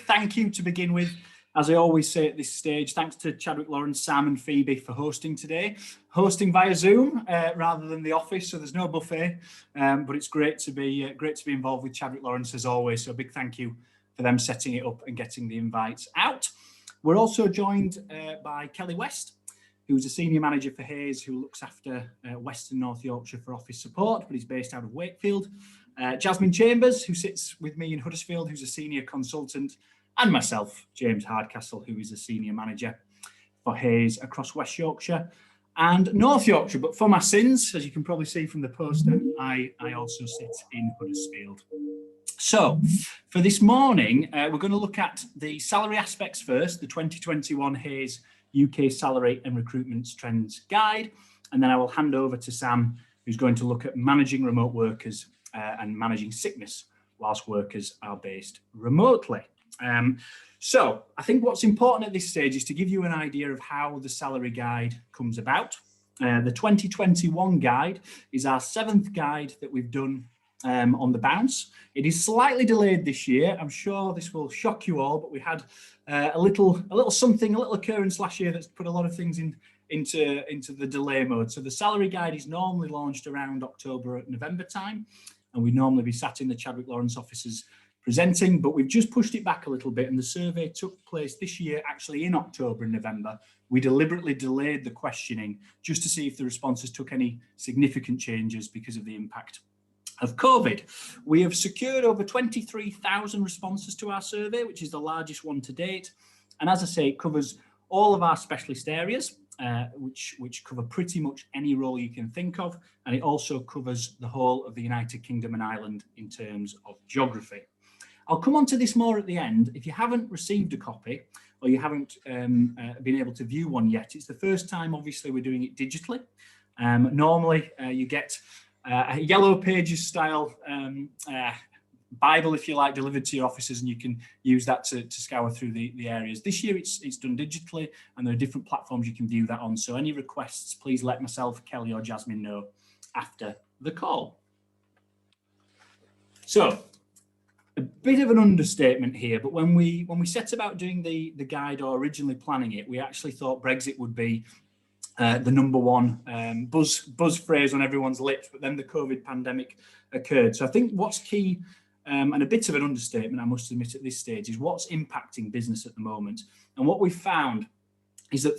thank you to begin with. As I always say at this stage, thanks to Chadwick, Lawrence, Sam and Phoebe for hosting today. Hosting via Zoom rather than the office, so there's no buffet, but it's great to be involved with Chadwick, Lawrence as always. So a big thank you for them setting it up and getting the invites out. We're also joined by Kelly West, who's a senior manager for Hays, who looks after Western North Yorkshire for office support, but he's based out of Wakefield. Jasmine Chambers, who sits with me in Huddersfield, who's a senior consultant, and myself, James Hardcastle, who is a senior manager for Hays across West Yorkshire and North Yorkshire. But for my sins, as you can probably see from the poster, I also sit in Huddersfield. So for this morning, we're going to look at the salary aspects first, the 2021 Hays UK Salary and Recruitment Trends Guide, and then I will hand over to Sam, who's going to look at managing remote workers and managing sickness whilst workers are based remotely. So I think what's important at this stage is to give you an idea of how the salary guide comes about. The 2021 guide is our 7th guide that we've done on the bounce. It is slightly delayed this year. I'm sure this will shock you all, but we had a little occurrence last year that's put a lot of things into the delay mode. So the salary guide is normally launched around October, November time, and we'd normally be sat in the Chadwick Lawrence offices presenting, but we've just pushed it back a little bit, and the survey took place this year actually in October and November. We deliberately delayed the questioning just to see if the responses took any significant changes because of the impact of COVID. We have secured over 23,000 responses to our survey, which is the largest one to date. And as I say, it covers all of our specialist areas, which cover pretty much any role you can think of. And it also covers the whole of the United Kingdom and Ireland in terms of geography. I'll come on to this more at the end. If you haven't received a copy or you haven't been able to view one yet, it's the first time, obviously, we're doing it digitally. Normally, you get a yellow pages style Bible, if you like, delivered to your offices, and you can use that to scour through the areas. This year, it's done digitally, and there are different platforms you can view that on. So any requests, please let myself, Kelly or Jasmine know after the call. So, a bit of an understatement here, but when we set about doing the guide or originally planning it, we actually thought Brexit would be the number one buzz phrase on everyone's lips, but then the COVID pandemic occurred. So I think what's key, and a bit of an understatement, I must admit at this stage, is what's impacting business at the moment. And what we've found is that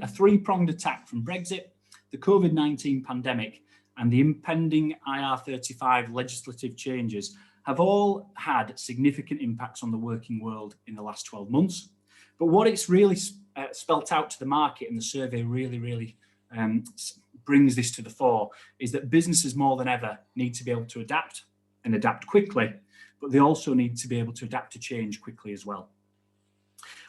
a three-pronged attack from Brexit, the COVID-19 pandemic, and the impending IR35 legislative changes have all had significant impacts on the working world in the last 12 months. But what it's really spelt out to the market, and the survey really brings this to the fore, is that businesses more than ever need to be able to adapt and adapt quickly, but they also need to be able to adapt to change quickly as well.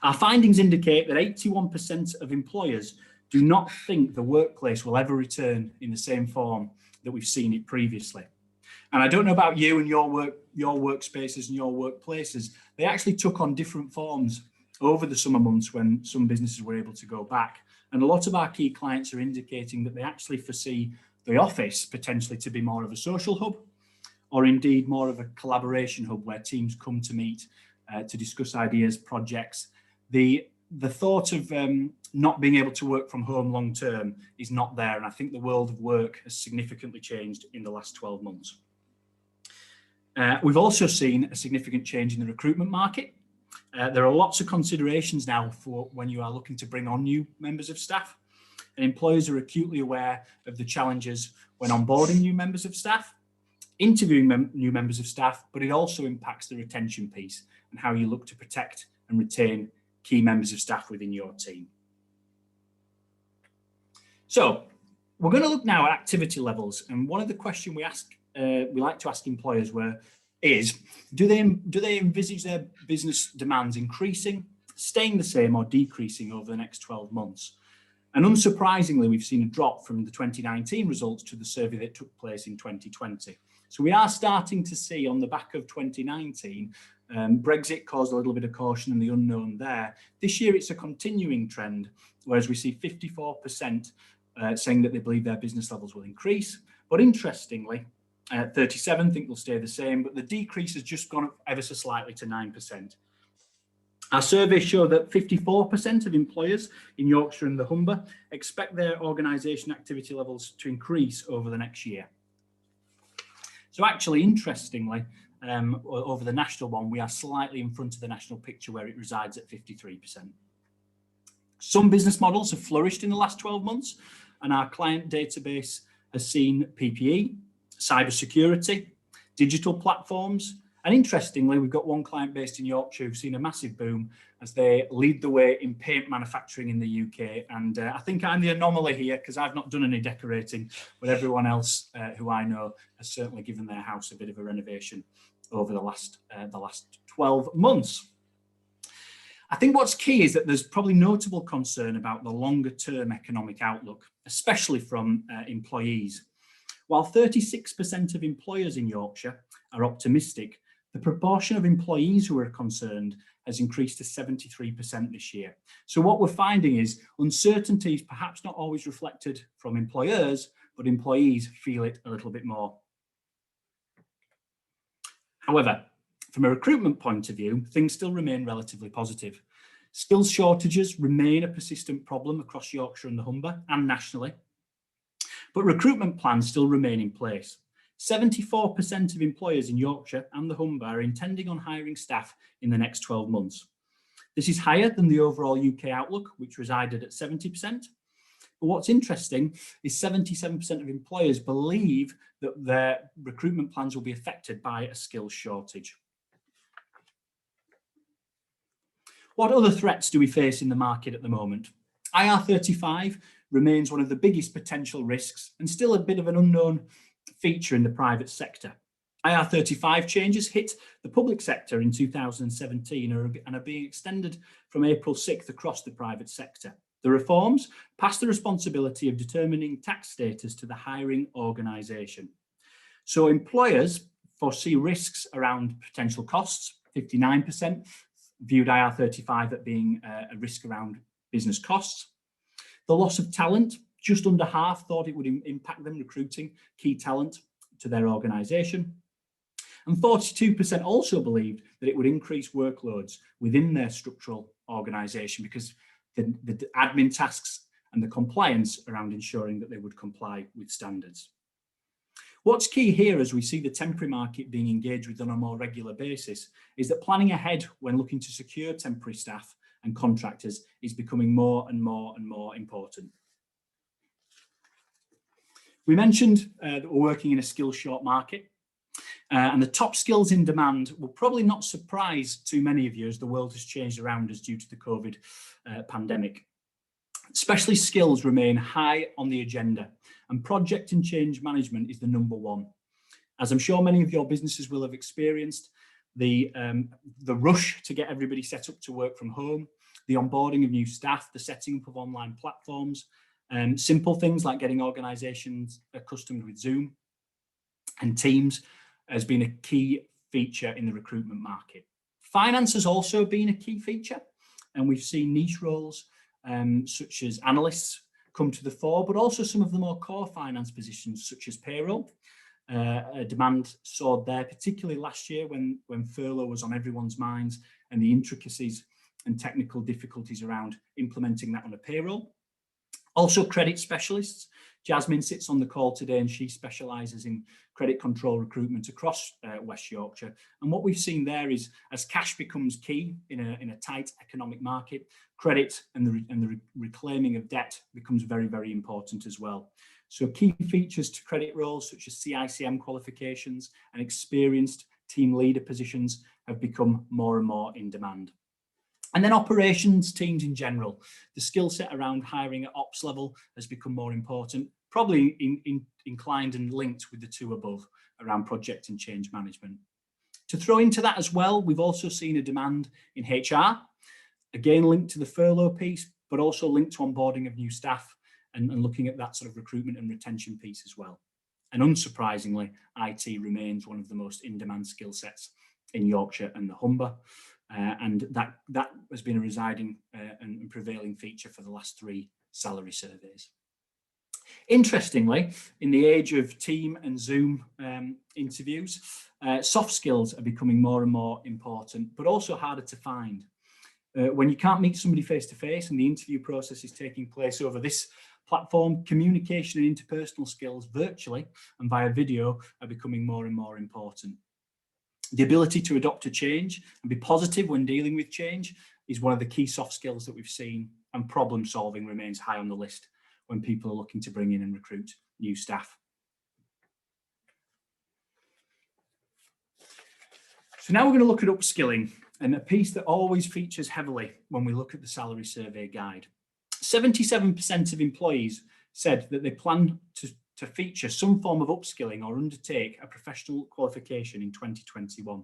Our findings indicate that 81% of employers do not think the workplace will ever return in the same form that we've seen it previously. And I don't know about you and your workspaces and your workplaces, they actually took on different forms over the summer months when some businesses were able to go back. And a lot of our key clients are indicating that they actually foresee the office potentially to be more of a social hub, or indeed more of a collaboration hub where teams come to meet to discuss ideas, projects. The thought of not being able to work from home long term is not there. And I think the world of work has significantly changed in the last 12 months. We've also seen a significant change in the recruitment market. There are lots of considerations now for when you are looking to bring on new members of staff, and employers are acutely aware of the challenges when onboarding new members of staff, interviewing new members of staff, but it also impacts the retention piece and how you look to protect and retain key members of staff within your team. So we're going to look now at activity levels, and one of the questions we like to ask employers is, do they envisage their business demands increasing, staying the same, or decreasing over the next 12 months? And unsurprisingly, we've seen a drop from the 2019 results to the survey that took place in 2020. So we are starting to see, on the back of 2019, Brexit caused a little bit of caution and the unknown there. This year, it's a continuing trend, whereas we see 54% saying that they believe their business levels will increase. But interestingly, 37 think they'll stay the same, but the decrease has just gone up ever so slightly to 9%. Our surveys show that 54% of employers in Yorkshire and the Humber expect their organisation activity levels to increase over the next year. So actually, interestingly, over the national one, we are slightly in front of the national picture where it resides at 53%. Some business models have flourished in the last 12 months, and our client database has seen PPE, cybersecurity, digital platforms, and interestingly, we've got one client based in Yorkshire who's seen a massive boom as they lead the way in paint manufacturing in the UK. And I think I'm the anomaly here because I've not done any decorating, but everyone else who I know has certainly given their house a bit of a renovation over the last 12 months. I think what's key is that there's probably notable concern about the longer term economic outlook, especially from employees. While 36% of employers in Yorkshire are optimistic, the proportion of employees who are concerned has increased to 73% this year. So what we're finding is uncertainty is perhaps not always reflected from employers, but employees feel it a little bit more. However, from a recruitment point of view, things still remain relatively positive. Skills shortages remain a persistent problem across Yorkshire and the Humber and nationally, but recruitment plans still remain in place. 74% of employers in Yorkshire and the Humber are intending on hiring staff in the next 12 months. This is higher than the overall UK outlook, which resided at 70%. But what's interesting is 77% of employers believe that their recruitment plans will be affected by a skills shortage. What other threats do we face in the market at the moment? IR35 remains one of the biggest potential risks and still a bit of an unknown feature in the private sector. IR35 changes hit the public sector in 2017 and are being extended from April 6th across the private sector. The reforms pass the responsibility of determining tax status to the hiring organisation. So employers foresee risks around potential costs. 59% viewed IR35 as being a risk around business costs. The loss of talent, just under half thought it would impact them recruiting key talent to their organisation. And 42% also believed that it would increase workloads within their structural organisation because the admin tasks and the compliance around ensuring that they would comply with standards. What's key here as we see the temporary market being engaged with on a more regular basis is that planning ahead when looking to secure temporary staff and contractors is becoming more and more important. We mentioned that we're working in a skills short market and the top skills in demand will probably not surprise too many of you as the world has changed around us due to the COVID pandemic. Specialist skills remain high on the agenda and project and change management is the number one. As I'm sure many of your businesses will have experienced, the rush to get everybody set up to work from home, the onboarding of new staff, the setting up of online platforms, simple things like getting organisations accustomed with Zoom and Teams has been a key feature in the recruitment market. Finance has also been a key feature, and we've seen niche roles such as analysts come to the fore, but also some of the more core finance positions such as payroll. A demand soared there, particularly last year when furlough was on everyone's minds and the intricacies and technical difficulties around implementing that on a payroll. Also credit specialists. Jasmine sits on the call today and she specialises in credit control recruitment across West Yorkshire. And what we've seen there is as cash becomes key in a tight economic market, credit and the reclaiming of debt becomes very, very important as well. So key features to credit roles such as CICM qualifications and experienced team leader positions have become more and more in demand. And then operations teams in general. The skill set around hiring at ops level has become more important, probably inclined and linked with the two above around project and change management. To throw into that as well, we've also seen a demand in HR, again linked to the furlough piece, but also linked to onboarding of new staff and looking at that sort of recruitment and retention piece as well. And unsurprisingly, IT remains one of the most in-demand skill sets in Yorkshire and the Humber. And that has been a residing and prevailing feature for the last 3 salary surveys. Interestingly, in the age of team and Zoom interviews, soft skills are becoming more and more important, but also harder to find. When you can't meet somebody face to face and the interview process is taking place over this platform, communication and interpersonal skills virtually and via video are becoming more and more important. The ability to adopt to change and be positive when dealing with change is one of the key soft skills that we've seen, and problem solving remains high on the list when people are looking to bring in and recruit new staff. So now we're going to look at upskilling, and a piece that always features heavily when we look at the salary survey guide. 77% of employees said that they plan to feature some form of upskilling or undertake a professional qualification in 2021.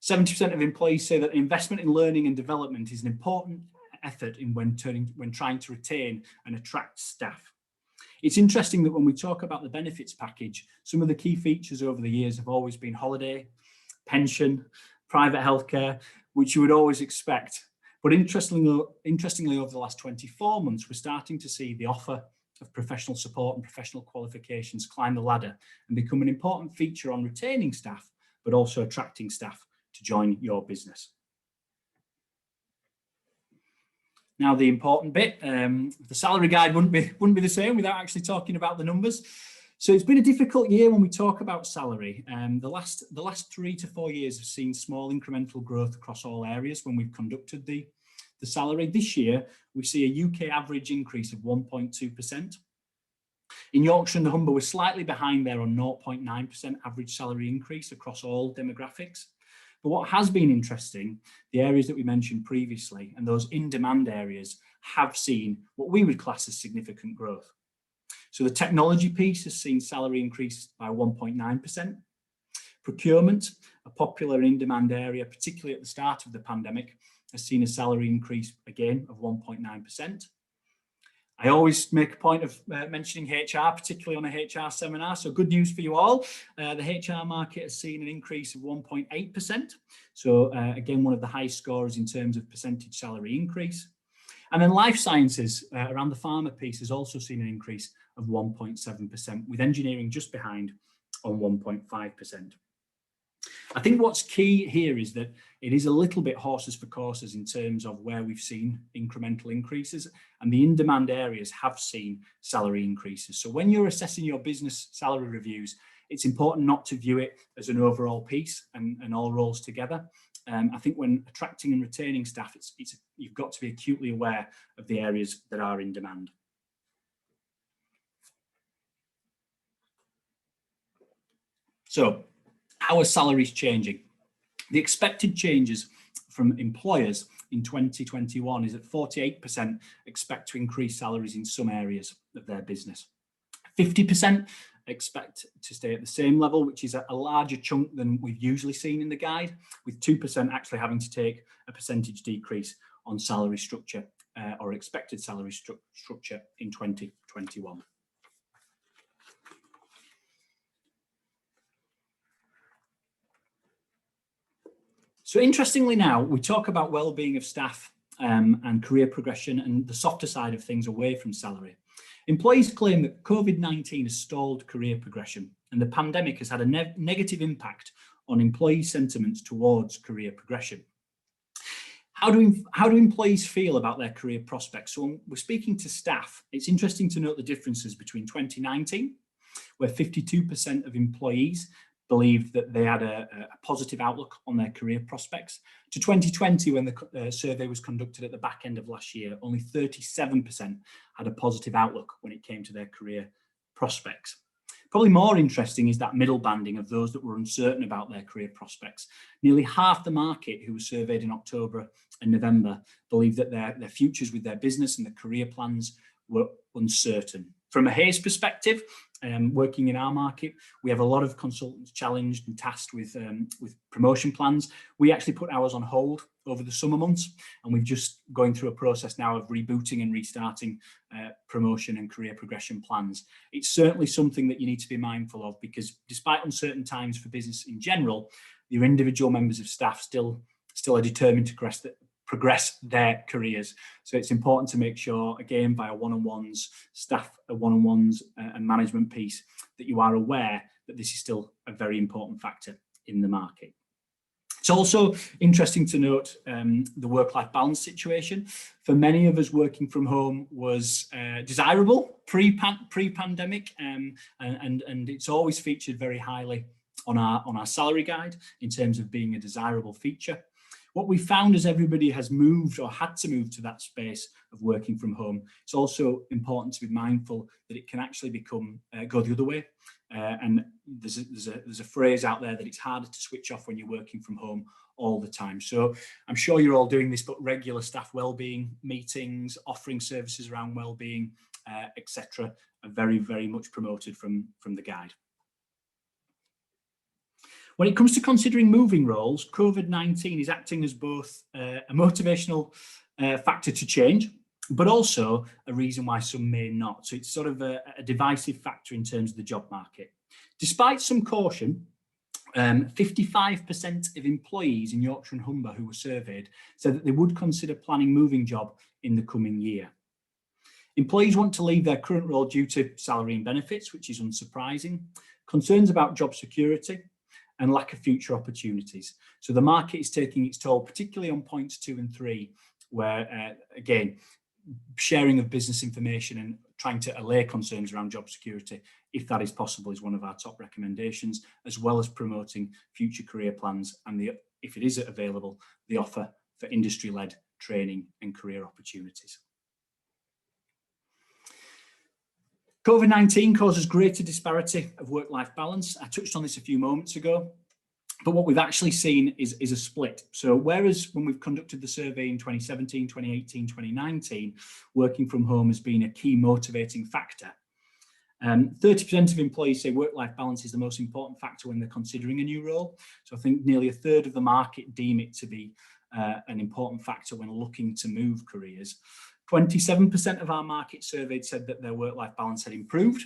70% of employees say that investment in learning and development is an important effort when trying to retain and attract staff. It's interesting that when we talk about the benefits package, some of the key features over the years have always been holiday, pension, private healthcare, which you would always expect. But interestingly, over the last 24 months, we're starting to see the offer of professional support and professional qualifications climb the ladder and become an important feature on retaining staff, but also attracting staff to join your business. Now, the important bit, the salary guide wouldn't be the same without actually talking about the numbers. So it's been a difficult year when we talk about salary. The last 3 to 4 years have seen small incremental growth across all areas when we've conducted the salary. This year, we see a UK average increase of 1.2%. In Yorkshire and the Humber, we're slightly behind there on 0.9% average salary increase across all demographics. But what has been interesting, the areas that we mentioned previously and those in-demand areas have seen what we would class as significant growth. So the technology piece has seen salary increase by 1.9%. Procurement, a popular in-demand area, particularly at the start of the pandemic, has seen a salary increase again of 1.9%. I always make a point of mentioning HR, particularly on a HR seminar. So good news for you all. The HR market has seen an increase of 1.8%. So again, one of the high scorers in terms of percentage salary increase. And then life sciences, around the pharma piece, has also seen an increase of 1.7%, with engineering just behind on 1.5%. I think what's key here is that it is a little bit horses for courses in terms of where we've seen incremental increases, and the in-demand areas have seen salary increases. So when you're assessing your business salary reviews, it's important not to view it as an overall piece and all roles together. I think when attracting and retaining staff, you've got to be acutely aware of the areas that are in demand. So, how are salaries changing? The expected changes from employers in 2021 is that 48% expect to increase salaries in some areas of their business. 50% expect to stay at the same level, which is a larger chunk than we've usually seen in the guide, with 2% actually having to take a percentage decrease on salary structure or expected salary structure in 2021. So interestingly now, we talk about well-being of staff and career progression and the softer side of things away from salary. Employees claim that COVID-19 has stalled career progression, and the pandemic has had a negative impact on employee sentiments towards career progression. How do employees feel about their career prospects? So when we're speaking to staff, it's interesting to note the differences between 2019, where 52% of employees believed that they had a positive outlook on their career prospects, to 2020, when the survey was conducted at the back end of last year, only 37% had a positive outlook when it came to their career prospects. Probably more interesting is that middle banding of those that were uncertain about their career prospects. Nearly half the market who was surveyed in October and November believed that their futures with their business and their career plans were uncertain. From a Hays perspective, working in our market, we have a lot of consultants challenged and tasked with promotion plans. We actually put ours on hold over the summer months, and we've just going through a process now of rebooting and restarting promotion and career progression plans. It's certainly something that you need to be mindful of, because despite uncertain times for business in general, your individual members of staff still are determined to progress their careers. So it's important to make sure, again, via one-on-ones, staff one-on-ones and management piece, that you are aware that this is still a very important factor in the market. It's also interesting to note the work-life balance situation. For many of us, working from home was desirable pre-pandemic, and it's always featured very highly on our salary guide in terms of being a desirable feature. What we found as everybody has moved or had to move to that space of working from home, it's also important to be mindful that it can actually become go the other way. And there's a phrase out there that it's harder to switch off when you're working from home all the time. So I'm sure you're all doing this, but regular staff wellbeing meetings, offering services around wellbeing, etc., are very, very much promoted from the guide. When it comes to considering moving roles, COVID-19 is acting as both a motivational factor to change, but also a reason why some may not. So it's sort of a divisive factor in terms of the job market. Despite some caution, 55% of employees in Yorkshire and Humber who were surveyed said that they would consider planning moving job in the coming year. Employees want to leave their current role due to salary and benefits, which is unsurprising, concerns about job security, and lack of future opportunities. So the market is taking its toll, particularly on points 2 and 3, where, again, sharing of business information and trying to allay concerns around job security, if that is possible, is one of our top recommendations, as well as promoting future career plans and, if it is available, the offer for industry-led training and career opportunities. COVID-19 causes greater disparity of work-life balance. I touched on this a few moments ago, but what we've actually seen is a split. So whereas when we've conducted the survey in 2017, 2018, 2019, working from home has been a key motivating factor, 30% of employees say work-life balance is the most important factor when they're considering a new role. So I think nearly a third of the market deem it to be an important factor when looking to move careers. 27% of our market surveyed said that their work-life balance had improved.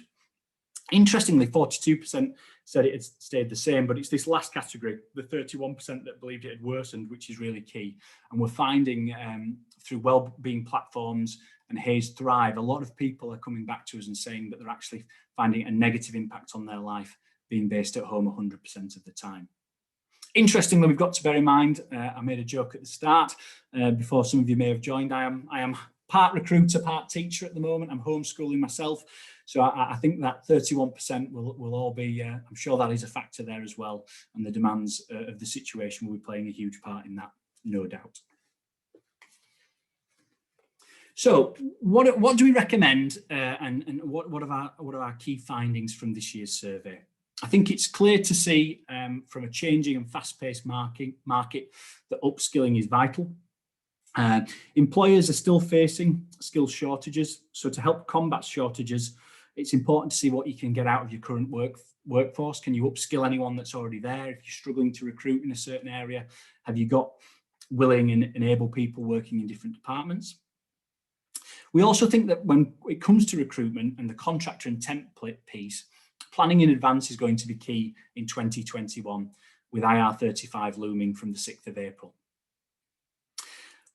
Interestingly, 42% said it had stayed the same, but it's this last category, the 31% that believed it had worsened, which is really key. And we're finding through wellbeing platforms and Hays Thrive, a lot of people are coming back to us and saying that they're actually finding a negative impact on their life being based at home 100% of the time. Interestingly, we've got to bear in mind, I made a joke at the start before some of you may have joined, I am part recruiter, part teacher at the moment. I'm homeschooling myself. So I think that 31% will all be, I'm sure that is a factor there as well. And the demands of the situation will be playing a huge part in that, no doubt. So what do we recommend and what are our key findings from this year's survey? I think it's clear to see from a changing and fast-paced market that upskilling is vital. Employers are still facing skills shortages. So to help combat shortages, it's important to see what you can get out of your current workforce. Can you upskill anyone that's already there? If you're struggling to recruit in a certain area, have you got willing and able people working in different departments? We also think that when it comes to recruitment and the contractor and template piece, planning in advance is going to be key in 2021 with IR35 looming from the 6th of April.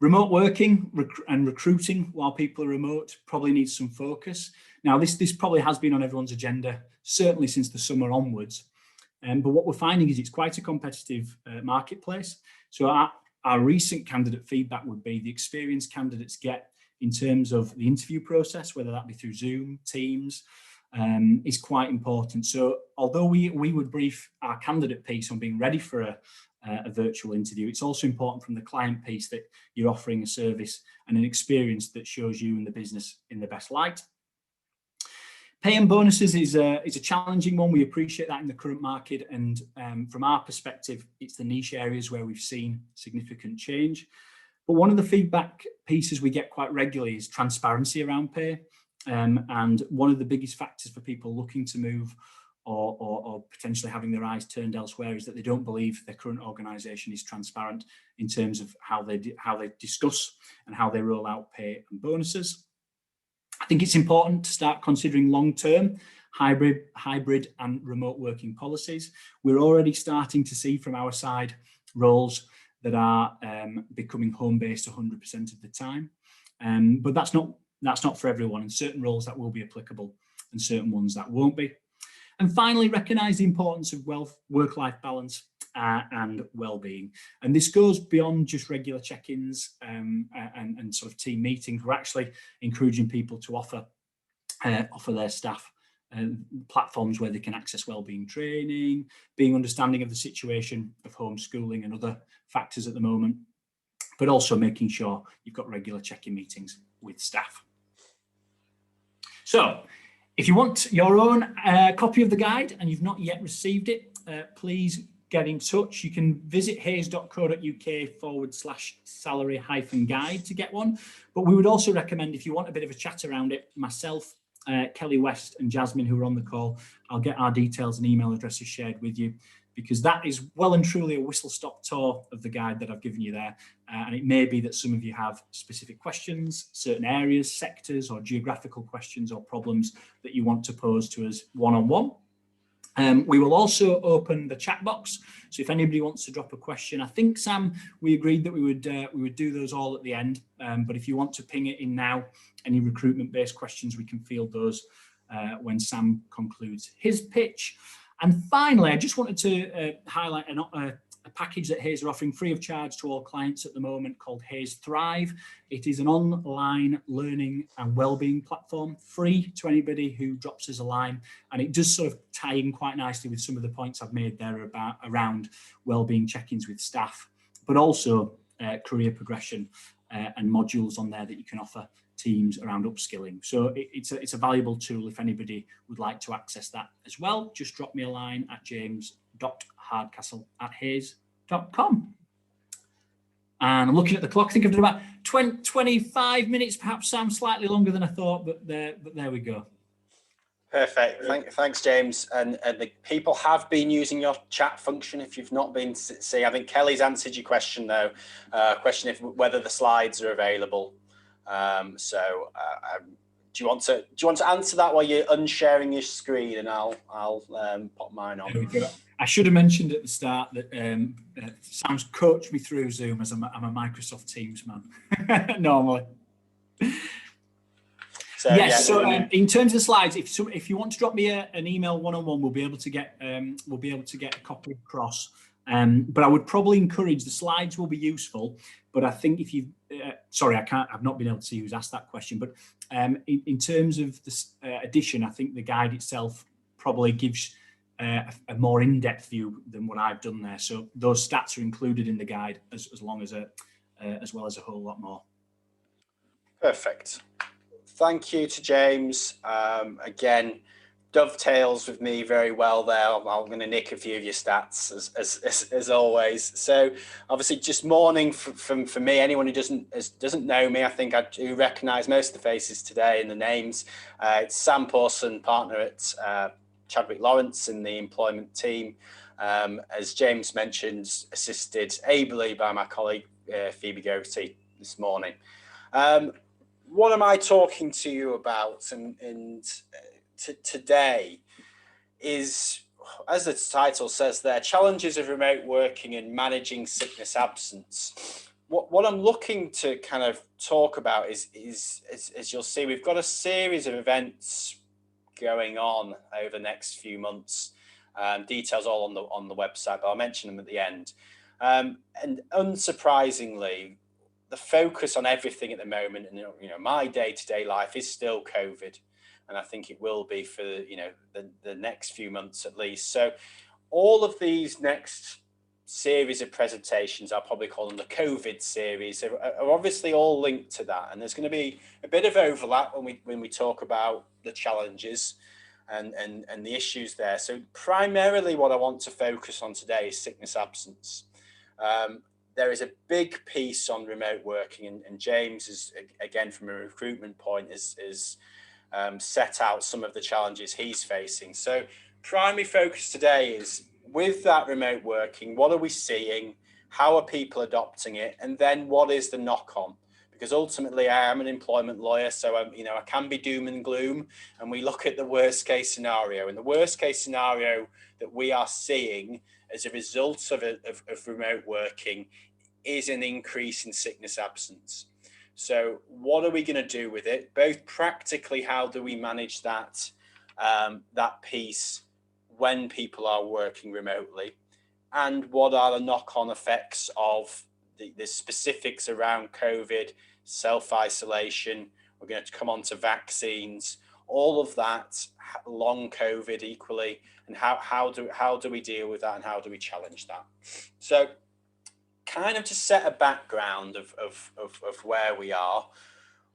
Remote working and recruiting while people are remote probably needs some focus. Now, this probably has been on everyone's agenda, certainly since the summer onwards. But what we're finding is it's quite a competitive marketplace. So our recent candidate feedback would be the experience candidates get in terms of the interview process, whether that be through Zoom, Teams, is quite important. So although we would brief our candidate piece on being ready for a virtual interview, it's also important from the client piece that you're offering a service and an experience that shows you and the business in the best light. Pay and bonuses is a challenging one. We appreciate that in the current market, and from our perspective, it's the niche areas where we've seen significant change. But one of the feedback pieces we get quite regularly is transparency around pay. And one of the biggest factors for people looking to move or potentially having their eyes turned elsewhere is that they don't believe their current organisation is transparent in terms of how they discuss and how they roll out pay and bonuses. I think it's important to start considering long-term hybrid and remote working policies. We're already starting to see from our side roles that are becoming home-based 100% of the time, but that's not for everyone, and certain roles that will be applicable and certain ones that won't be. And finally, recognise the importance of work-life balance and wellbeing. And this goes beyond just regular check-ins and sort of team meetings. We're actually encouraging people to offer their staff platforms where they can access wellbeing training, being understanding of the situation of homeschooling and other factors at the moment, but also making sure you've got regular check-in meetings with staff. So if you want your own copy of the guide and you've not yet received it, please get in touch. You can visit hays.co.uk/salary-guide to get one. But we would also recommend, if you want a bit of a chat around it, myself, Kelly West and Jasmine, who are on the call, I'll get our details and email addresses shared with you, because that is well and truly a whistle-stop tour of the guide that I've given you there. And it may be that some of you have specific questions, certain areas, sectors, or geographical questions or problems that you want to pose to us one-on-one. We will also open the chat box. So if anybody wants to drop a question, I think, Sam, we agreed that we would do those all at the end. But if you want to ping it in now, any recruitment-based questions, we can field those when Sam concludes his pitch. And finally, I just wanted to highlight a package that Hays are offering free of charge to all clients at the moment called Hays Thrive. It is an online learning and wellbeing platform, free to anybody who drops us a line. And it does sort of tie in quite nicely with some of the points I've made there around wellbeing check-ins with staff, but also career progression and modules on there that you can offer teams around upskilling. So it's a valuable tool if anybody would like to access that as well. Just drop me a line at james.hardcastle@hays.com. And I'm looking at the clock. I think I've done about 25 minutes, perhaps, Sam, slightly longer than I thought, but there we go. Perfect. Thanks, James. And the people have been using your chat function. If you've not been see, I think Kelly's answered your question though. Question whether the slides are available. Do you want to answer that while you're unsharing your screen, and I'll pop mine on. I should have mentioned at the start that Sam's coached me through Zoom, as I'm a Microsoft Teams man normally. So, yes. Yeah. So in terms of slides, if you want to drop me an email one-on-one, we'll be able to get a copy across. But I would probably encourage, the slides will be useful, but I think if you, sorry, I've not been able to see who's asked that question, but in terms of this edition, I think the guide itself probably gives a more in-depth view than what I've done there. So those stats are included in the guide as well as a whole lot more. Perfect. Thank you to James. Again, dovetails with me very well there. I'm going to nick a few of your stats as always. So obviously, just morning for me. Anyone who doesn't know me, I think I do recognise most of the faces today and the names. It's Sam Paulsen, partner at Chadwick Lawrence in the employment team. As James mentioned, assisted ably by my colleague Phoebe Goethe this morning. What am I talking to you about? And today is, as the title says there, challenges of remote working and managing sickness absence. What I'm looking to kind of talk about is as you'll see, we've got a series of events going on over the next few months. Details all on the website, but I'll mention them at the end. And unsurprisingly, the focus on everything at the moment, and my day-to-day life is still COVID. And I think it will be for the next few months at least. So all of these next series of presentations, I'll probably call them the COVID series, are obviously all linked to that. And there's going to be a bit of overlap when we talk about the challenges and the issues there. So primarily what I want to focus on today is sickness absence. There is a big piece on remote working, and James is, again, from a recruitment point, is set out some of the challenges he's facing. So primary focus today is, with that remote working, what are we seeing? How are people adopting it? And then what is the knock on? Because ultimately I am an employment lawyer, so I can be doom and gloom, and we look at the worst case scenario. And the worst case scenario that we are seeing as a result of remote working is an increase in sickness absence. So what are we going to do with it? Both practically, how do we manage that piece when people are working remotely? and what are the knock-on effects of the specifics around COVID, self-isolation. We're going to come on to vaccines, all of that, long COVID equally, and how do we deal with that, and how do we challenge that? So kind of to set a background of where we are.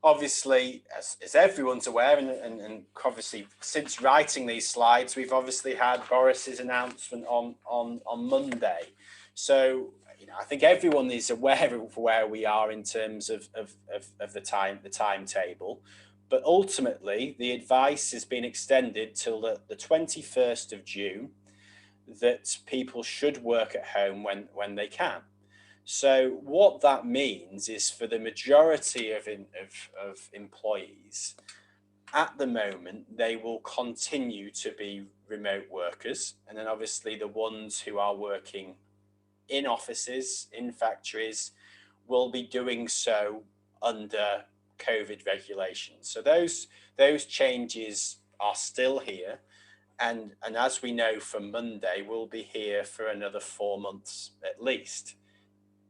Obviously, as everyone's aware, and obviously since writing these slides, we've obviously had Boris's announcement on Monday. So, you know, I think everyone is aware of where we are in terms of the timetable. But ultimately, the advice has been extended till the 21st of June that people should work at home when they can. So what that means is for the majority of employees, at the moment, they will continue to be remote workers. And then obviously the ones who are working in offices, in factories, will be doing so under COVID regulations. So those changes are still here. And as we know from Monday, we'll be here for another 4 months at least,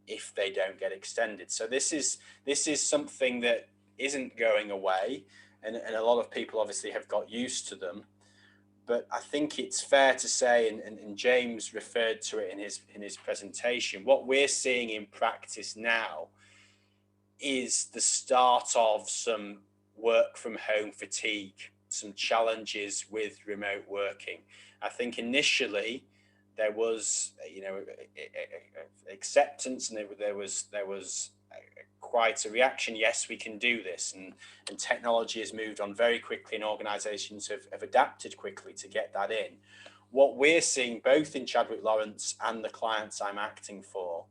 if they don't get extended. So this is something that isn't going away, and a lot of people obviously have got used to them. But I think it's fair to say, and James referred to it in his presentation, what we're seeing in practice now is the start of some work from home fatigue, some challenges with remote working. I think initially there was, you know, acceptance, and there was quite a reaction. Yes, we can do this, and technology has moved on very quickly, and organisations have adapted quickly to get that in. What we're seeing both in Chadwick Lawrence and the clients I'm acting for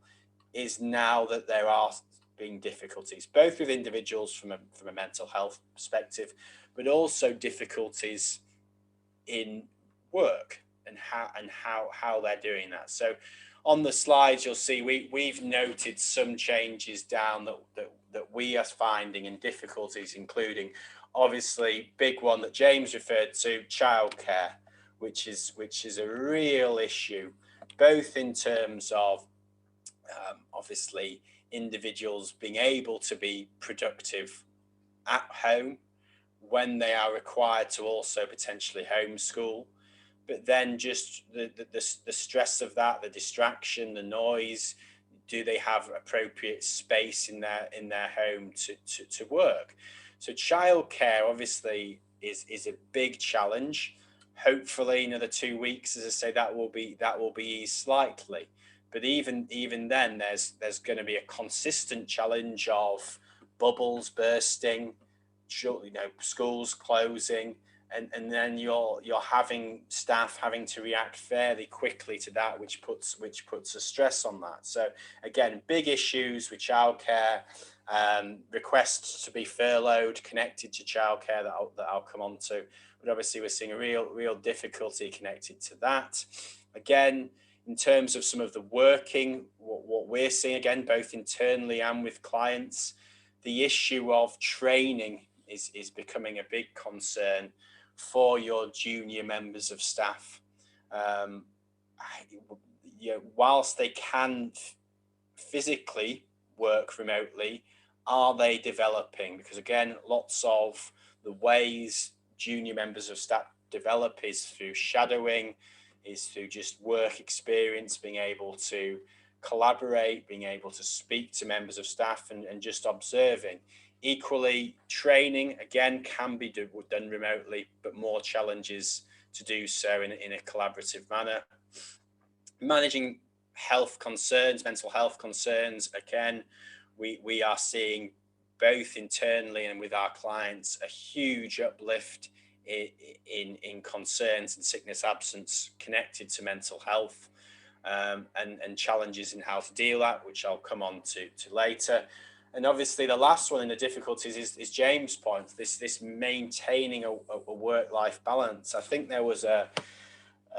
is now that there are being difficulties, both with individuals from a mental health perspective, but also difficulties in work and how they're doing that. So on the slides, you'll see we've noted some changes down that we are finding, and difficulties, including obviously big one that James referred to, childcare, which is a real issue, both in terms of obviously individuals being able to be productive at home when they are required to also potentially homeschool. But then just the stress of that, the distraction, the noise. Do they have appropriate space in their home to work? So childcare obviously is a big challenge. Hopefully another 2 weeks, as I say, that will be eased slightly. But even then, there's going to be a consistent challenge of bubbles bursting, you know, schools closing. And then you're having staff having to react fairly quickly to that, which puts a stress on that. So again, big issues with childcare, requests to be furloughed connected to childcare that I'll come on to. But obviously we're seeing a real difficulty connected to that. Again, in terms of some of the working, what we're seeing again, both internally and with clients, the issue of training is becoming a big concern for your junior members of staff. Whilst they can physically work remotely, are they developing? Because again, lots of the ways junior members of staff develop is through shadowing, is through just work experience, being able to collaborate, being able to speak to members of staff, and just observing. Equally, training, again, can be done remotely, but more challenges to do so in a collaborative manner. Managing health concerns, mental health concerns, again, we are seeing both internally and with our clients a huge uplift in concerns and sickness absence connected to mental health, and challenges in how to deal that, which I'll come on to later. And obviously the last one in the difficulties is James' point, this maintaining a work-life balance. I think there was a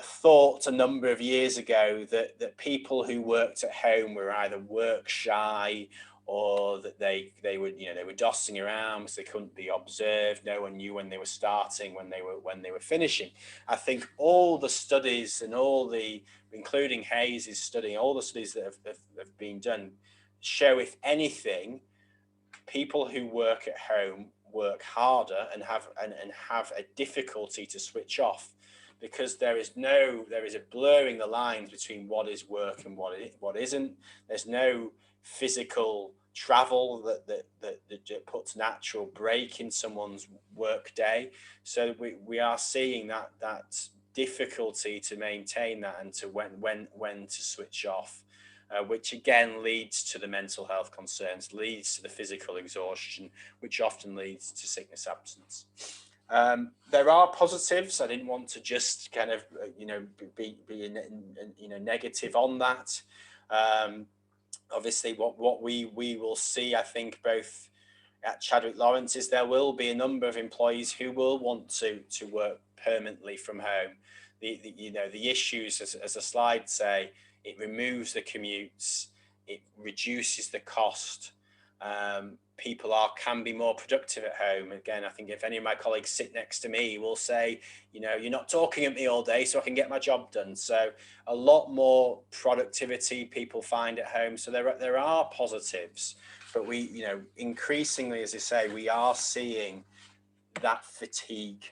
thought a number of years ago that people who worked at home were either work shy or that they were, they were dossing around because they couldn't be observed. No one knew when they were starting, when they were finishing. I think all the studies and including Hays' study, all the studies that have been done show, if anything, people who work at home work harder and have a difficulty to switch off, because there is a blurring the lines between what is work and what isn't. There's no physical travel that puts natural break in someone's work day. So we are seeing that difficulty to maintain that and to when to switch off, which again leads to the mental health concerns, leads to the physical exhaustion, which often leads to sickness absence. There are positives. I didn't want to just kind of be negative on that. Obviously, what we will see, I think, both at Chadwick Lawrence, is there will be a number of employees who will want to work permanently from home. The issues, as the slides say, it removes the commutes, it reduces the cost. People can be more productive at home. Again, I think if any of my colleagues sit next to me, will say, you're not talking at me all day, so I can get my job done. So a lot more productivity people find at home. So there are positives, but we, increasingly, as I say, we are seeing that fatigue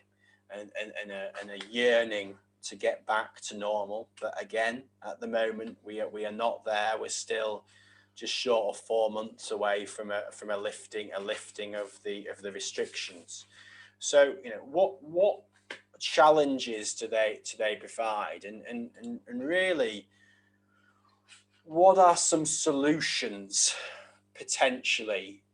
and a yearning to get back to normal. But again, at the moment, we are not there. We're still just short of 4 months away from a lifting of the restrictions. So what challenges do they provide, and really, what are some solutions potentially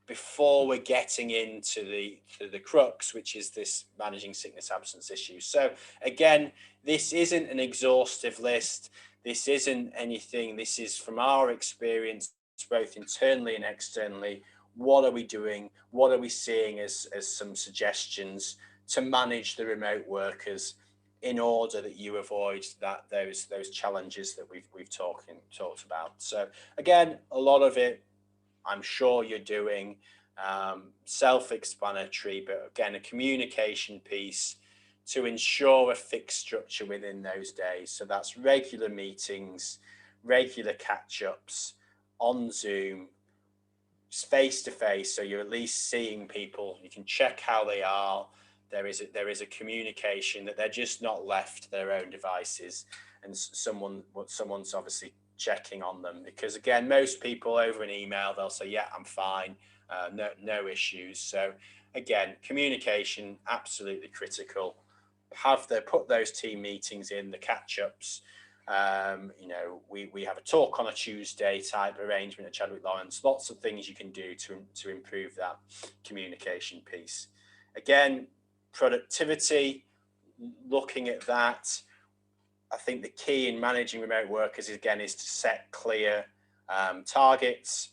before we're getting into the crux, which is this managing sickness absence issue? So again, this isn't an exhaustive list. This isn't anything. This is from our experience, both internally and externally. What are we doing? What are we seeing as some suggestions to manage the remote workers in order that you avoid those challenges that we've talked about? So again, a lot of it, I'm sure you're doing, self-explanatory, but again, a communication piece to ensure a fixed structure within those days. So that's regular meetings, regular catch-ups on Zoom, face-to-face, so you're at least seeing people. You can check how they are. There is a communication that they're just not left to their own devices, and someone's obviously checking on them, because again, most people over an email, they'll say, yeah, I'm fine, no issues. So again, communication, absolutely critical. Put those team meetings in, the catch-ups. We have a talk on a Tuesday type arrangement at Chadwick Lawrence. Lots of things you can do to improve that communication piece. Again, productivity, looking at that. I think the key in managing remote workers again is to set clear targets,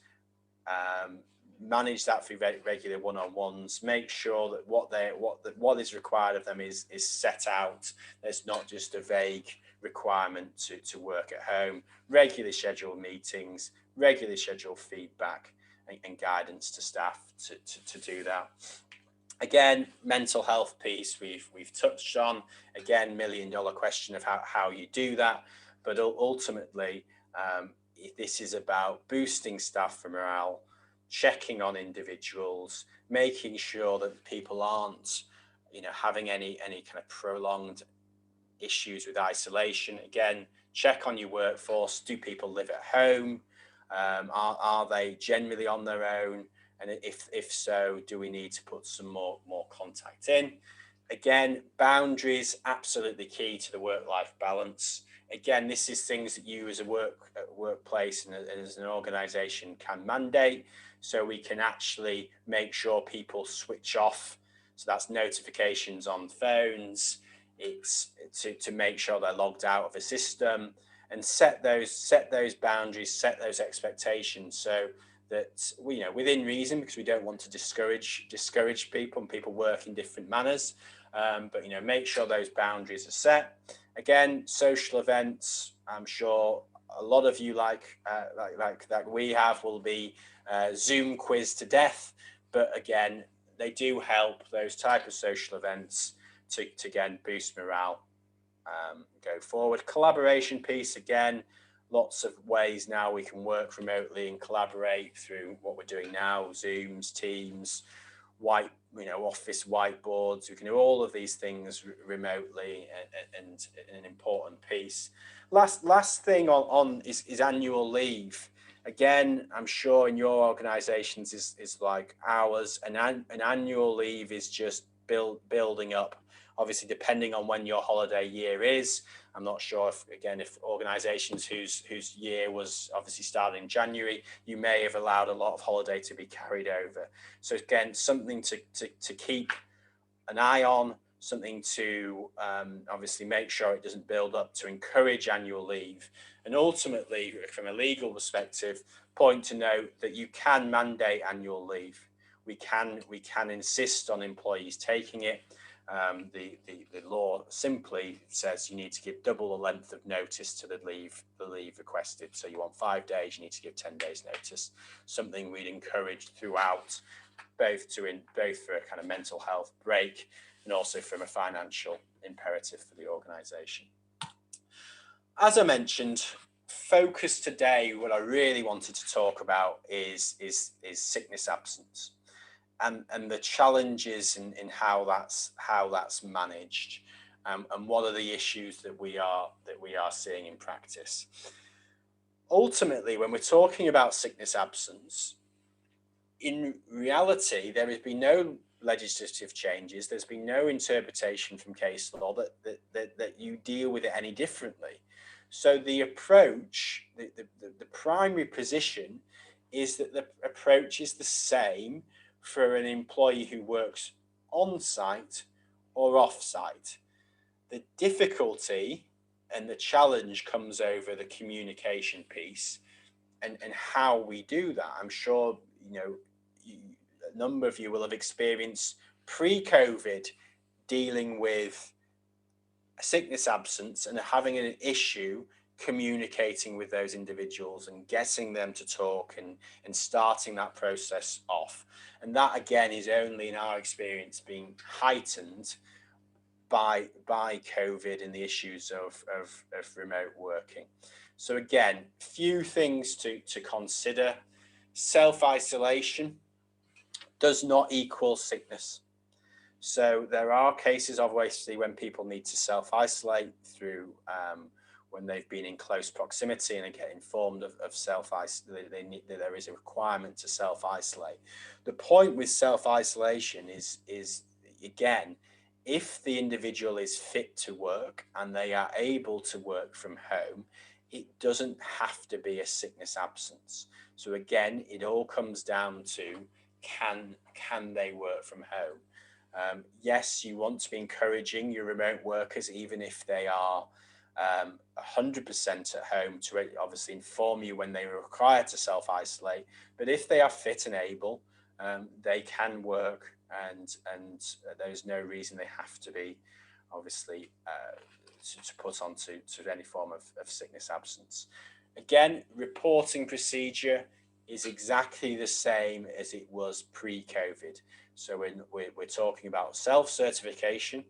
manage that through regular one-on-ones, make sure that what is required of them is set out. There's not just a vague requirement to work at home. Regularly scheduled meetings, regularly scheduled feedback and guidance to staff to do that. Again, mental health piece we've touched on. Again, $1 million question of how you do that. But ultimately, this is about boosting staff for morale, checking on individuals, making sure that people aren't, having any kind of prolonged issues with isolation. Again, check on your workforce. Do people live at home? Are they generally on their own? And if so, do we need to put some more contact in? Again, boundaries, absolutely key to the work-life balance. Again, this is things that you as a workplace and as an organization can mandate, so we can actually make sure people switch off. So that's notifications on phones. It's to make sure they're logged out of the system, and set those boundaries, set those expectations, so that within reason, because we don't want to discourage people, and people work in different manners, but make sure those boundaries are set. Again, social events, I'm sure a lot of you like we have will be Zoom quiz to death, but again, they do help, those type of social events, to again boost morale, go forward. Collaboration piece, again, lots of ways now we can work remotely and collaborate through what we're doing now, Zooms, Teams, office whiteboards. We can do all of these things remotely, and an important piece. Last thing on is annual leave. Again, I'm sure in your organizations is like ours, an annual leave is just building up. Obviously, depending on when your holiday year is, I'm not sure if organizations whose year was obviously starting in January, you may have allowed a lot of holiday to be carried over. So again, something to keep an eye on, something to obviously make sure it doesn't build up, to encourage annual leave. And ultimately, from a legal perspective, point to note that you can mandate annual leave. We can insist on employees taking it. The law simply says you need to give double the length of notice to the leave requested. So you want 5 days, you need to give 10 days notice. Something we'd encourage throughout, both for a kind of mental health break and also from a financial imperative for the organisation. As I mentioned, focus today, what I really wanted to talk about is sickness absence. And the challenges in how that's managed, and what are the issues that we are seeing in practice. Ultimately, when we're talking about sickness absence, in reality, there has been no legislative changes. There's been no interpretation from case law that you deal with it any differently. So the approach, the primary position, is that the approach is the same for an employee who works on site or off site. The difficulty and the challenge comes over the communication piece and how we do that. I'm sure a number of you will have experienced pre-COVID dealing with a sickness absence and having an issue communicating with those individuals and getting them to talk and starting that process off. And that, again, is only in our experience being heightened by COVID and the issues of remote working. So again, few things to consider. Self-isolation does not equal sickness. So there are cases, obviously, when people need to self-isolate through when they've been in close proximity and they get informed of self-isolation, there is a requirement to self-isolate. The point with self-isolation is again, if the individual is fit to work and they are able to work from home, it doesn't have to be a sickness absence. So again, it all comes down to can they work from home? Yes, you want to be encouraging your remote workers, even if they are 100% at home, to obviously inform you when they are required to self-isolate. But if they are fit and able, they can work, and there's no reason they have to be obviously to put onto any form of sickness absence. Again, reporting procedure is exactly the same as it was pre-COVID. So we're talking about self-certification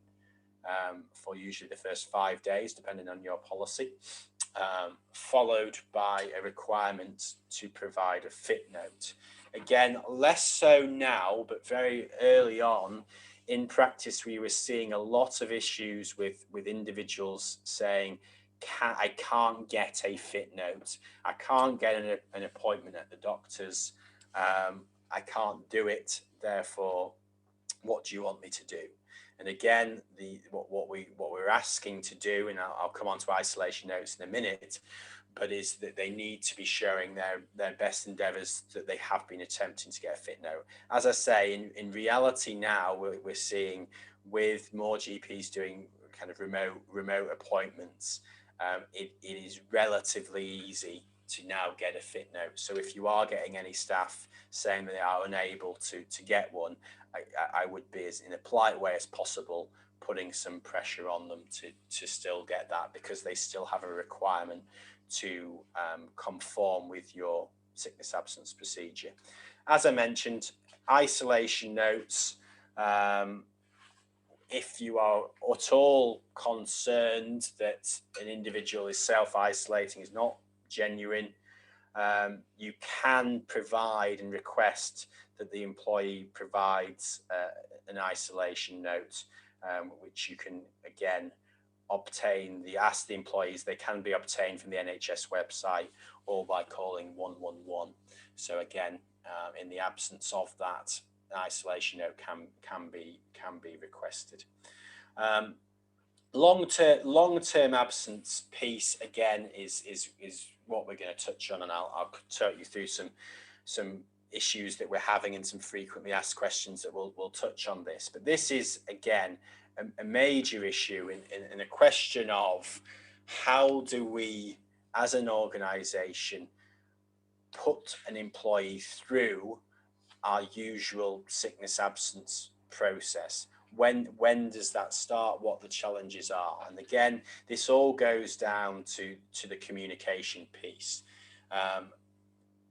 for usually the first 5 days, depending on your policy, followed by a requirement to provide a fit note. Again, less so now, but very early on in practice, we were seeing a lot of issues with individuals saying, I can't get a fit note. I can't get an appointment at the doctor's. I can't do it. Therefore, what do you want me to do? And again, what we're asking to do, and I'll come on to isolation notes in a minute, but is that they need to be showing their best endeavours that they have been attempting to get a fit note. As I say, in reality now, we're seeing with more GPs doing kind of remote appointments, it is relatively easy to now get a fit note. So if you are getting any staff saying that they are unable to get one, I would be, as in a polite way as possible, putting some pressure on them to still get that, because they still have a requirement to conform with your sickness absence procedure. As I mentioned, isolation notes. If you are at all concerned that an individual is self-isolating, is not genuine, you can provide and request that the employee provides an isolation note, which you can again obtain. Ask the employees, they can be obtained from the NHS website or by calling 111. So again, in the absence of that, an isolation note can be requested. Long-term absence piece again is what we're going to touch on, and I'll talk you through some issues that we're having and some frequently asked questions that we'll touch on this. But this is again a major issue in a question of how do we as an organisation put an employee through our usual sickness absence process. When does that start? What the challenges are? And again, this all goes down to the communication piece.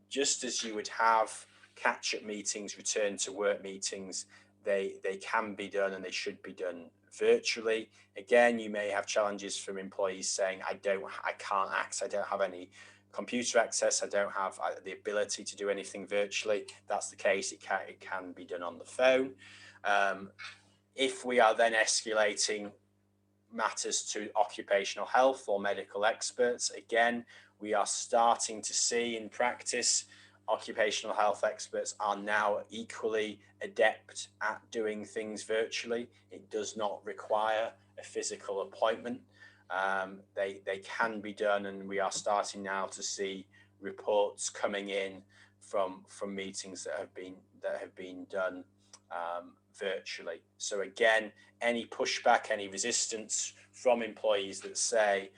Just as you would have catch-up meetings, return to work meetings, they can be done and they should be done virtually. Again, you may have challenges from employees saying, I can't access, I don't have any computer access, I don't have the ability to do anything virtually. If that's the case, it can be done on the phone. If we are then escalating matters to occupational health or medical experts, again, we are starting to see in practice occupational health experts are now equally adept at doing things virtually. It does not require a physical appointment. They can be done, and we are starting now to see reports coming in from meetings that have been done virtually. So again, any pushback, any resistance from employees that say,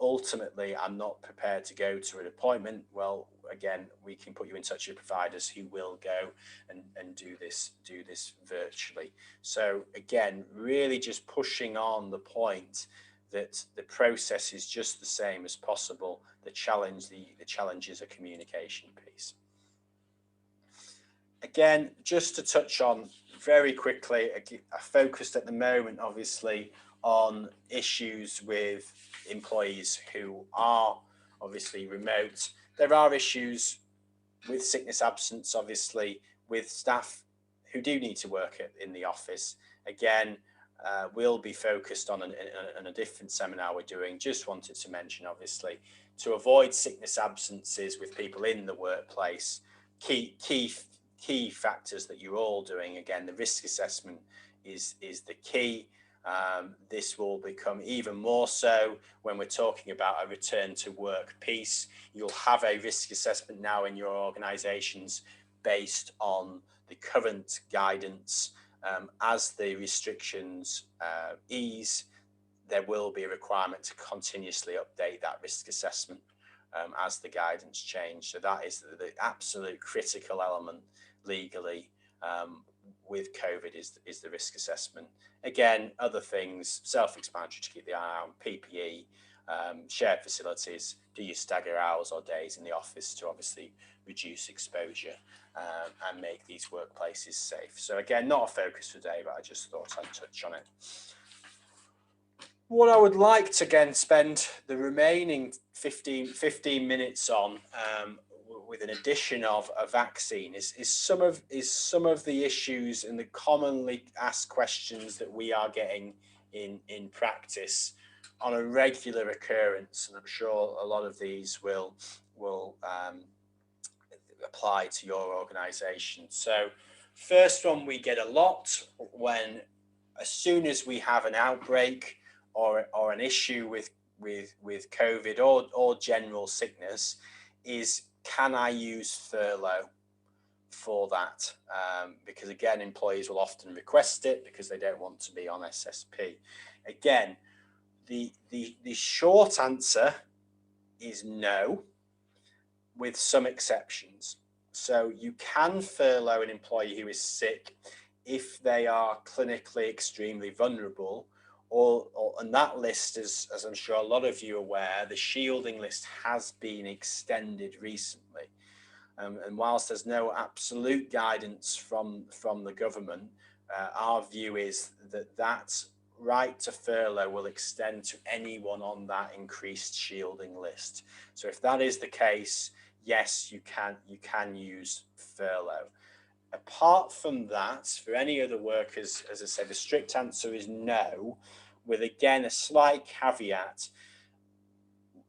ultimately, I'm not prepared to go to an appointment, well, again, we can put you in touch with providers who will go and do this virtually. So again, really just pushing on the point that the process is just the same as possible. The challenge is a communication piece. Again, just to touch on very quickly, I focused at the moment, obviously, on issues with employees who are obviously remote. There are issues with sickness absence, obviously, with staff who do need to work in the office. Again, we'll be focused on a different seminar we're doing. Just wanted to mention, obviously, to avoid sickness absences with people in the workplace, key factors that you're all doing. Again, the risk assessment is the key. This will become even more so when we're talking about a return to work piece. You'll have a risk assessment now in your organisations based on the current guidance. As the restrictions ease, there will be a requirement to continuously update that risk assessment as the guidance change. So that is the absolute critical element legally with COVID is the risk assessment. Again, other things, self-explanatory to keep the eye on, PPE, shared facilities, do you stagger hours or days in the office to obviously reduce exposure and make these workplaces safe. So again, not a focus today, but I just thought I'd touch on it. What I would like to again spend the remaining 15 minutes on with an addition of a vaccine is some of the issues and the commonly asked questions that we are getting in practice on a regular occurrence, and I'm sure a lot of these will apply to your organisation. So first one we get a lot when, as soon as we have an outbreak or an issue with COVID or general sickness, is can I use furlough for that? Because again, employees will often request it because they don't want to be on SSP. Again, the short answer is no, with some exceptions. So you can furlough an employee who is sick if they are clinically extremely vulnerable, and that list, as I'm sure a lot of you are aware, the shielding list has been extended recently. And whilst there's no absolute guidance from the government, our view is that right to furlough will extend to anyone on that increased shielding list. So if that is the case, yes, you can use furlough. Apart from that, for any other workers, as I said, the strict answer is no, with again a slight caveat.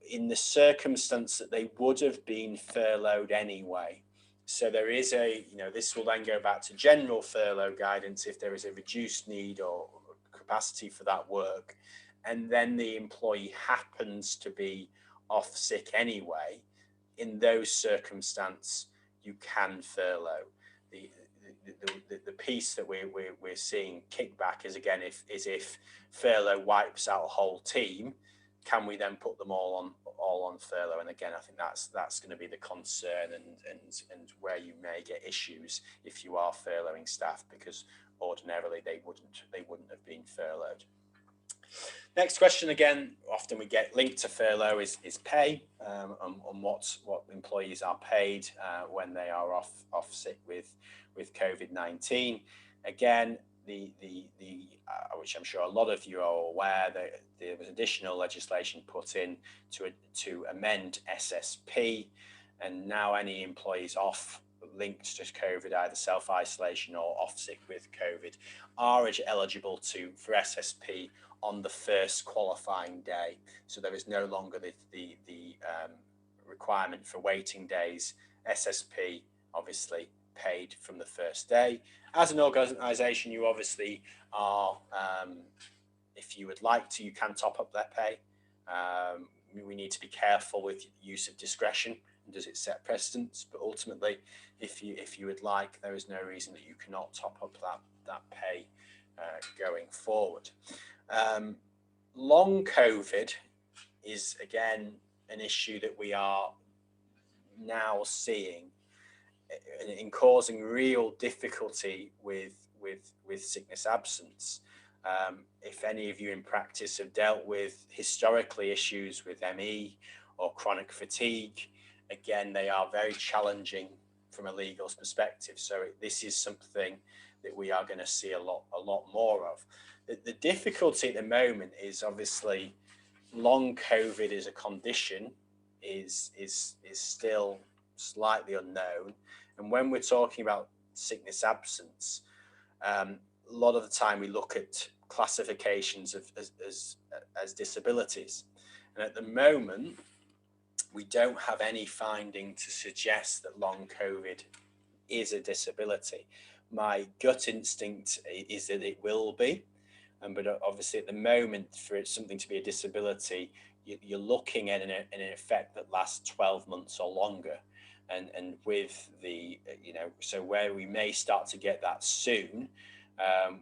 In the circumstance that they would have been furloughed anyway. So there is this will then go back to general furlough guidance if there is a reduced need or capacity for that work, and then the employee happens to be off sick anyway. In those circumstances, you can furlough. The piece that we're seeing kickback is again if furlough wipes out a whole team, can we then put them all on furlough? And again, I think that's going to be the concern and where you may get issues if you are furloughing staff, because ordinarily they wouldn't have been furloughed. Next question, again, often we get linked to furlough is pay, on what employees are paid when they are off sick with COVID-19. Again, the which I'm sure a lot of you are aware, that there was additional legislation put in to amend SSP, and now any employees off linked to COVID, either self-isolation or off sick with COVID, are eligible for SSP on the first qualifying day. So there is no longer the requirement for waiting days. SSP obviously paid from the first day. As an organisation, you obviously are, if you would like to, you can top up their pay. We need to be careful with use of discretion, and does it set precedents? But ultimately, if you would like, there is no reason that you cannot top up that pay going forward. Long COVID is again an issue that we are now seeing in causing real difficulty with sickness absence. If any of you in practice have dealt with historically issues with ME or chronic fatigue, again, they are very challenging from a legal perspective. So this is something that we are going to see a lot more of. The difficulty at the moment is obviously long COVID as a condition is still slightly unknown. And when we're talking about sickness absence, a lot of the time we look at classifications as disabilities. And at the moment, we don't have any finding to suggest that long COVID is a disability. My gut instinct is that it will be. But obviously at the moment, for it something to be a disability, you're looking at an effect that lasts 12 months or longer. And with so where we may start to get that soon,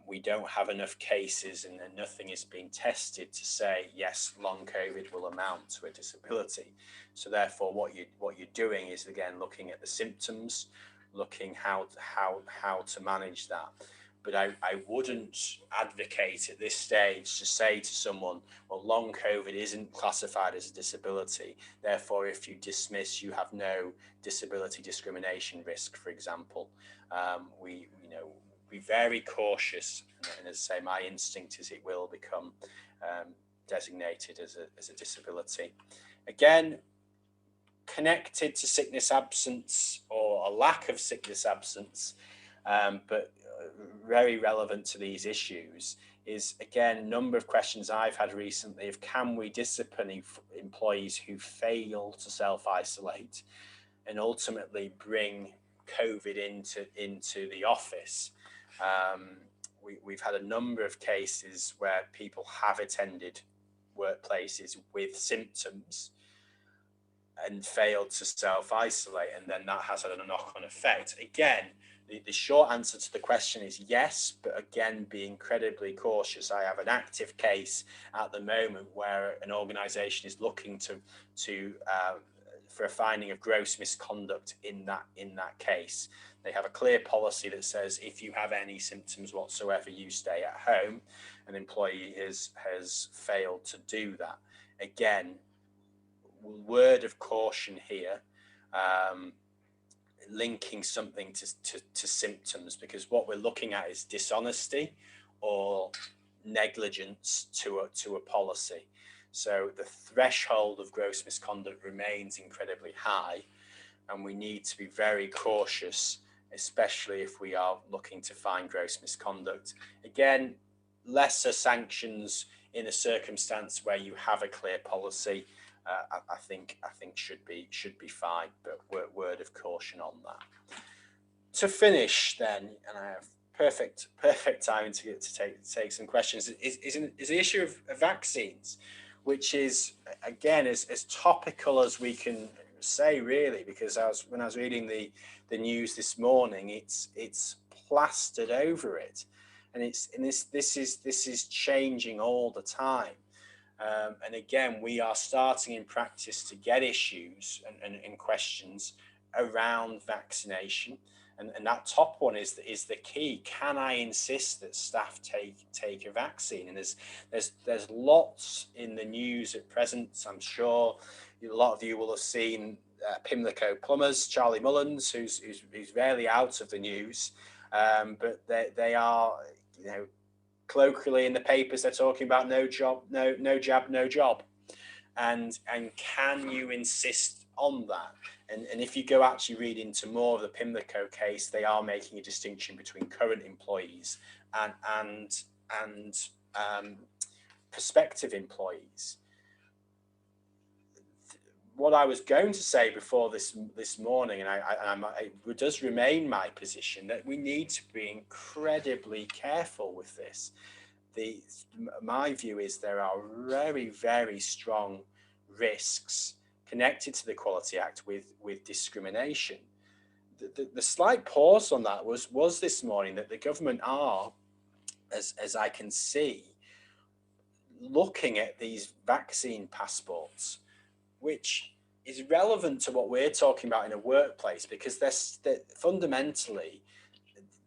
we don't have enough cases and nothing is being tested to say, yes, long COVID will amount to a disability. So therefore, what you're doing is, again, looking at the symptoms, looking how to manage that. But I wouldn't advocate at this stage to say to someone, well, long COVID isn't classified as a disability. Therefore, if you dismiss, you have no disability discrimination risk, for example. Be very cautious. And as I say, my instinct is it will become designated as a disability. Again, connected to sickness absence or a lack of sickness absence, but very relevant to these issues is, again, a number of questions I've had recently of can we discipline employees who fail to self-isolate and ultimately bring COVID into the office. We've had a number of cases where people have attended workplaces with symptoms and failed to self-isolate, and then that has had a knock-on effect. Again, the short answer to the question is yes, but again, be incredibly cautious. I have an active case at the moment where an organisation is looking to for a finding of gross misconduct in that case. They have a clear policy that says if you have any symptoms whatsoever, you stay at home. An employee has failed to do that. Again, word of caution here, linking something to symptoms, because what we're looking at is dishonesty or negligence to a policy. So the threshold of gross misconduct remains incredibly high, and we need to be very cautious, especially if we are looking to find gross misconduct. Again, lesser sanctions in a circumstance where you have a clear policy, I think should be fine, but word of caution on that. To finish, then, and I have perfect time to take some questions, is the issue of vaccines, which is, again, as topical as we can say, really, because when I was reading the news this morning, it's plastered over it, and this is changing all the time. And again, we are starting in practice to get issues and questions around vaccination. And that top one is the key. Can I insist that staff take a vaccine? And there's lots in the news at present. I'm sure a lot of you will have seen Pimlico plumbers, Charlie Mullins, who's rarely out of the news, but they are, colloquially in the papers, they're talking about no jab, no job. And can you insist on that? And if you go actually read into more of the Pimlico case, they are making a distinction between current employees and prospective employees. What I was going to say before this morning, and it does remain my position, that we need to be incredibly careful with this. My view is there are very, very strong risks connected to the Equality Act with discrimination. The slight pause on that was this morning that the government are, as I can see, looking at these vaccine passports, which is relevant to what we're talking about in a workplace, because they're fundamentally,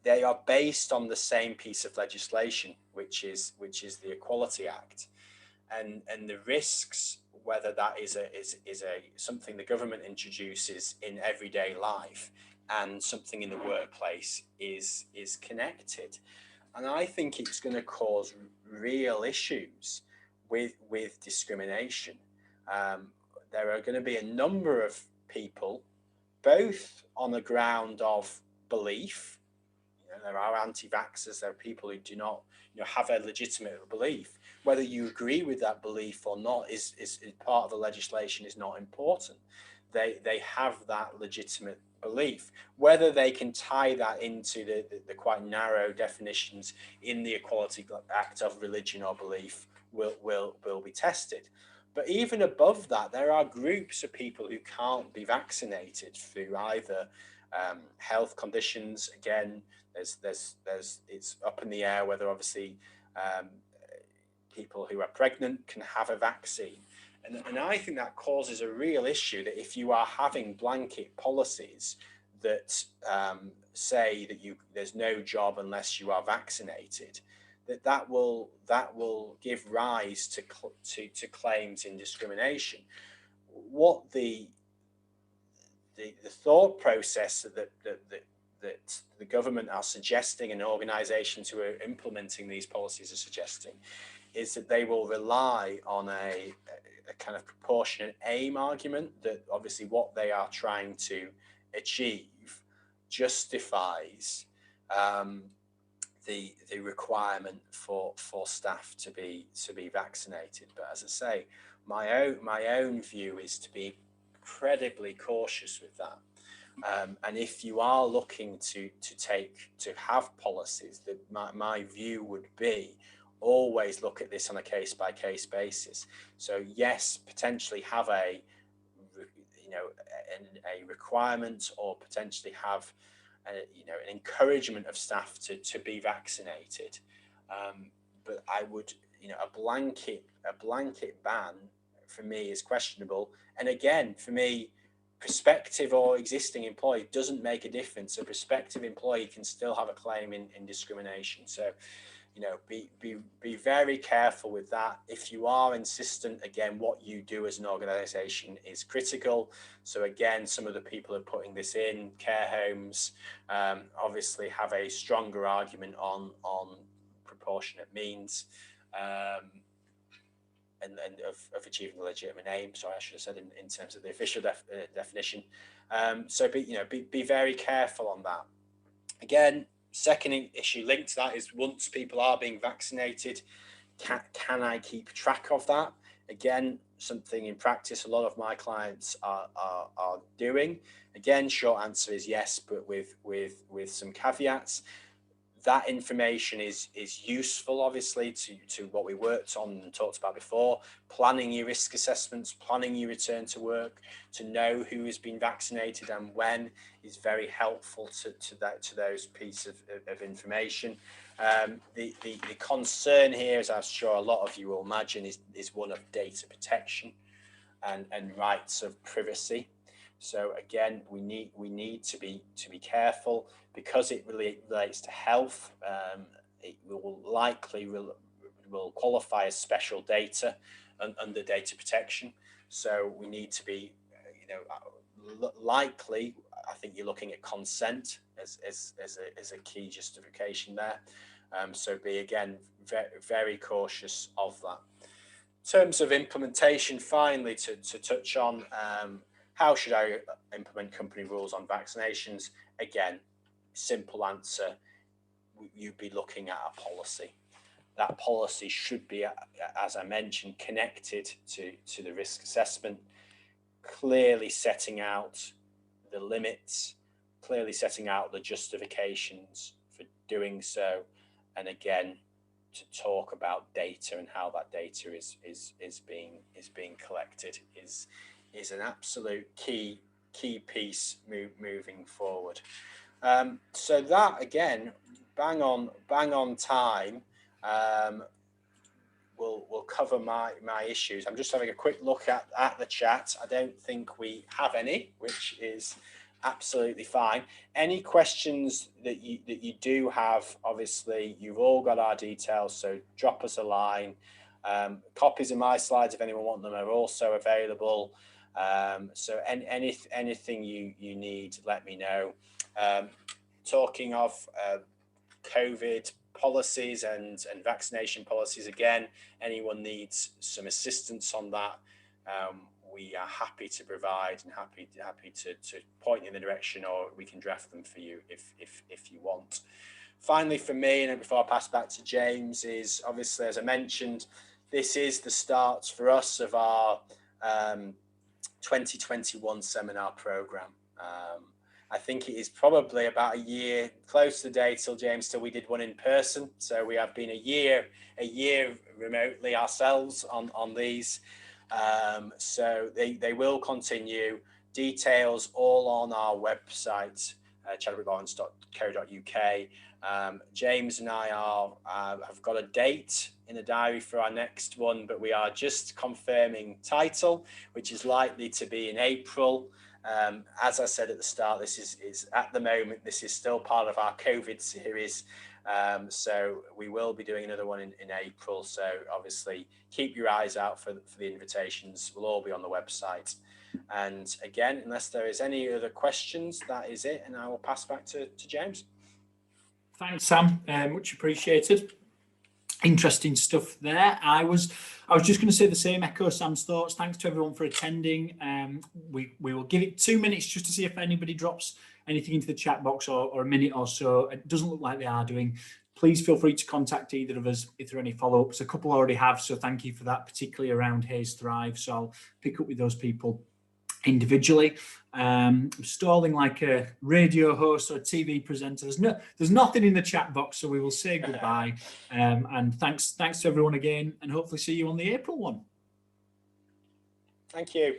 they are based on the same piece of legislation, which is the Equality Act, and the risks, whether that is something the government introduces in everyday life and something in the workplace is connected. And I think it's going to cause real issues with discrimination. There are going to be a number of people, both on the ground of belief. There are anti-vaxxers, there are people who do not have a legitimate belief. Whether you agree with that belief or not is part of the legislation is not important. They have that legitimate belief. Whether they can tie that into the quite narrow definitions in the Equality Act of religion or belief will be tested. But even above that, there are groups of people who can't be vaccinated through either health conditions. Again, there's it's up in the air whether obviously people who are pregnant can have a vaccine. And I think that causes a real issue, that if you are having blanket policies that say that there's no job unless you are vaccinated, that will give rise to claims in discrimination. What the thought process that the government are suggesting and organisations who are implementing these policies are suggesting is that they will rely on a kind of proportionate aim argument, that obviously what they are trying to achieve justifies the requirement for staff to be vaccinated. But as I say, my own view is to be incredibly cautious with that. And if you are looking to have policies, that my view would be always look at this on a case-by-case basis. So yes, potentially have a requirement, or potentially have an encouragement of staff to be vaccinated. But I would, a blanket ban for me is questionable. And again, for me, prospective or existing employee doesn't make a difference. A prospective employee can still have a claim in discrimination. So, you know, be very careful with that. If you are insistent, again, what you do as an organization is critical. So again, some of the people are putting this in, care homes, obviously have a stronger argument on proportionate means, and of achieving a legitimate aim. Sorry, I should have said in terms of the official definition. So be very careful on that. Again, second issue linked to that is, once people are being vaccinated, can I keep track of that? Again, something in practice a lot of my clients are doing. Again, short answer is yes, but with some caveats. That information is useful, obviously, to what we worked on and talked about before, planning your risk assessments, planning your return to work, to know who has been vaccinated and when is very helpful to those pieces of information. The concern here, as I'm sure a lot of you will imagine, is one of data protection and rights of privacy. So again, we need to be careful, because it really relates to health. It will likely will qualify as special data under data protection. So we need to be, likely, I think you're looking at consent as a key justification there. So be, again, very, very cautious of that. In terms of implementation, finally, to touch on, how should I implement company rules on vaccinations? Again, simple answer, you'd be looking at a policy. That policy should be, as I mentioned, connected to the risk assessment, clearly setting out the limits, clearly setting out the justifications for doing so, and again, to talk about data and how that data is being collected is an absolute key piece moving forward. So that, again, bang on time. We'll cover my issues. I'm just having a quick look at the chat. I don't think we have any, which is absolutely fine. Any questions that you do have, obviously you've all got our details, so drop us a line. Copies of my slides, if anyone wants them, are also available. So anything you need, let me know. Talking of COVID policies and vaccination policies, again, anyone needs some assistance on that, we are happy to provide and happy to point you in the direction, or we can draft them for you if you want. Finally, for me, and before I pass back to James, is obviously, as I mentioned, this is the start for us of our 2021 seminar program. I think it is probably about a year, close to the day till James, till we did one in person. So we have been a year remotely ourselves on these. So they will continue. Details all on our website, chadwicklawrence.co.uk. James and I have got a date in the diary for our next one, but we are just confirming title, which is likely to be in April. As I said at the start, this is at the moment, this is still part of our COVID series. So we will be doing another one in April. So obviously keep your eyes out for the invitations. We'll all be on the website. And again, unless there is any other questions, that is it. And I will pass back to James. Thanks, Sam. Much appreciated. Interesting stuff there. I was just going to say the same, echo Sam's thoughts. Thanks to everyone for attending. We will give it 2 minutes just to see if anybody drops anything into the chat box, or a minute or so. It doesn't look like they are doing. Please feel free to contact either of us if there are any follow-ups. A couple already have, so thank you for that, particularly around Hays Thrive. So I'll pick up with those people individually. I'm stalling like a radio host or a TV presenter. There's nothing in the chat box, so we will say goodbye. And thanks to everyone again, and hopefully see you on the April one. Thank you.